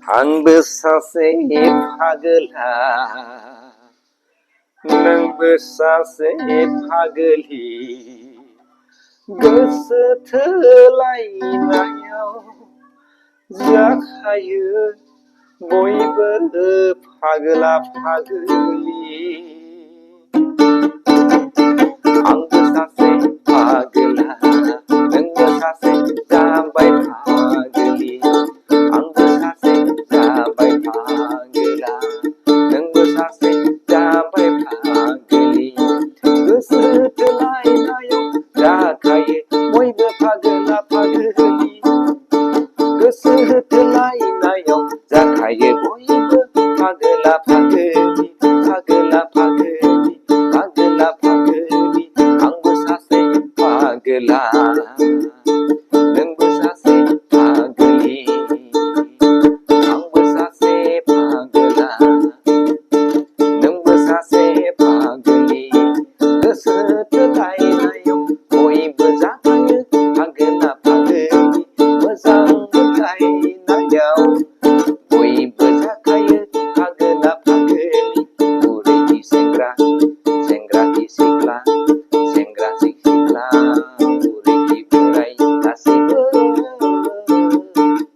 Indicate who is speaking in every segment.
Speaker 1: आंबो सासे फागोला नोंबो सासे फागोलि गोसो थोलायनायाव जाखायो बयबो फागोला फागोलि आंबो सासे फागोला नोंबो सासे जाबाय फागोलि आंबो सासे जाबाय फागोला नोंबो सासे जाबाय फागोलि गोसो थोलायनायाव जाखायो बयबो फागोला फागोलि गोसो थोलायनायाव जाखायो बयबो फागोला फागोलि फागोला फागोलि फागोला फागोलि आंबो सासे फागोला नोंबो सासे फागोलि आंबो सासे फागोला नोंबो सासे फागोलि गोसो थोलायनायाव बयबो जाखायो फागोला फागोलि मोजां मोनलायनायाव बयबो जाखायो फागोला फागोलि बुरैनि सेंग्रा सेंग्रानि सिख्ला सेंग्रानि सिख्ला बुरैनि बोराय गासैबो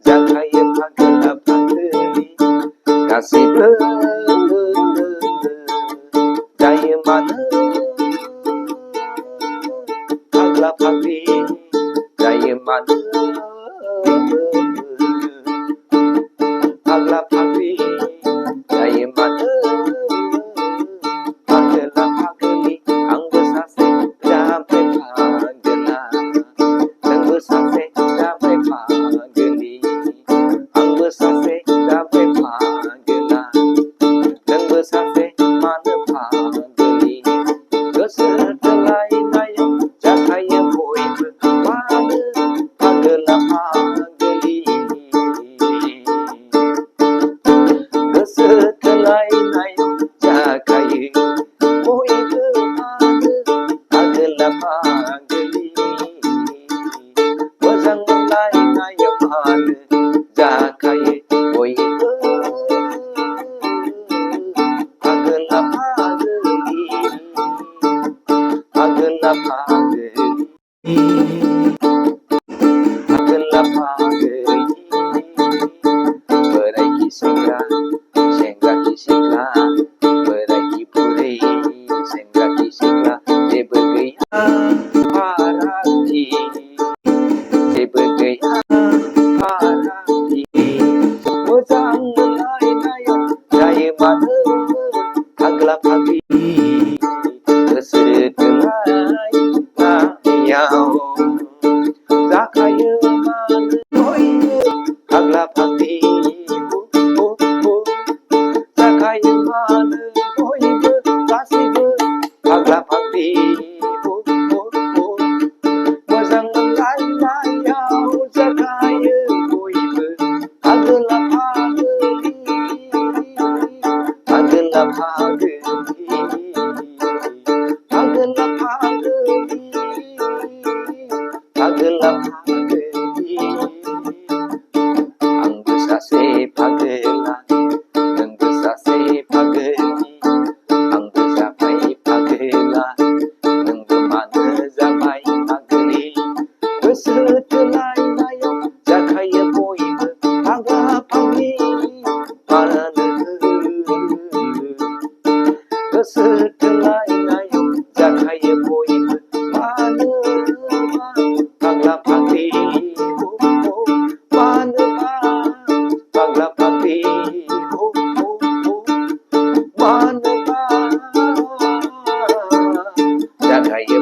Speaker 1: जाखायो फागोला फागोलि गासैबो जायो मानो फाग्ला फाग्लि जायो मानो फाग्ला फाग्लि जायो मानो फागोला फागोलि आंबो सासे जाबाय फागोला नोंबो सासे जाबाय फागोलि आंबो सासे जाबाय फागोला नोंबो सासे मानो फागोलि गोसो थोलायनायाव जाखायो बयबो मानो फागोला फागोलि गोसो थोलायनायाव जाखायो बयबो मानो फागोला फागोलि मोजां मोनलायनायाव मानो जाखायो बयबो फागोला फागोलि फागोला फागोलि फागोला फागोलि बोराय की सेंग्रा सेंग्रा की सिख्ला बोराय की बुरै सेंग्रा की सिख्ला जेबो गैया फारागथि जेबो गैया फारागथि मोजां मोनलायनायाव जायो मानो फाग्ला फाग्लि गोसो थोलायनायाव जाखायो मानो बयबो फाग्ला फाग्लि जाखायो मानो बयबो गासैबो फाग्ला फाग्लि मोजां मोनलायनायाव जाखायो बयबो फागोला फागोलि फागोला फागोलि फागोला फागोलि फागोला फागोलि आंबो सासे फागोला नोंबो सासे फागोलि आंबो जाबाय फागोला नोंबो मानो जाबाय फागोलि गोसो थोलायनायाव जाखायो बयबो फाग्ला फाग्लि मानो गोसो थोलायनायाव जाखायो बयबो मानो फाग्ला फाग्लि मानो फाग्ला फाग्लि मानो जाखायो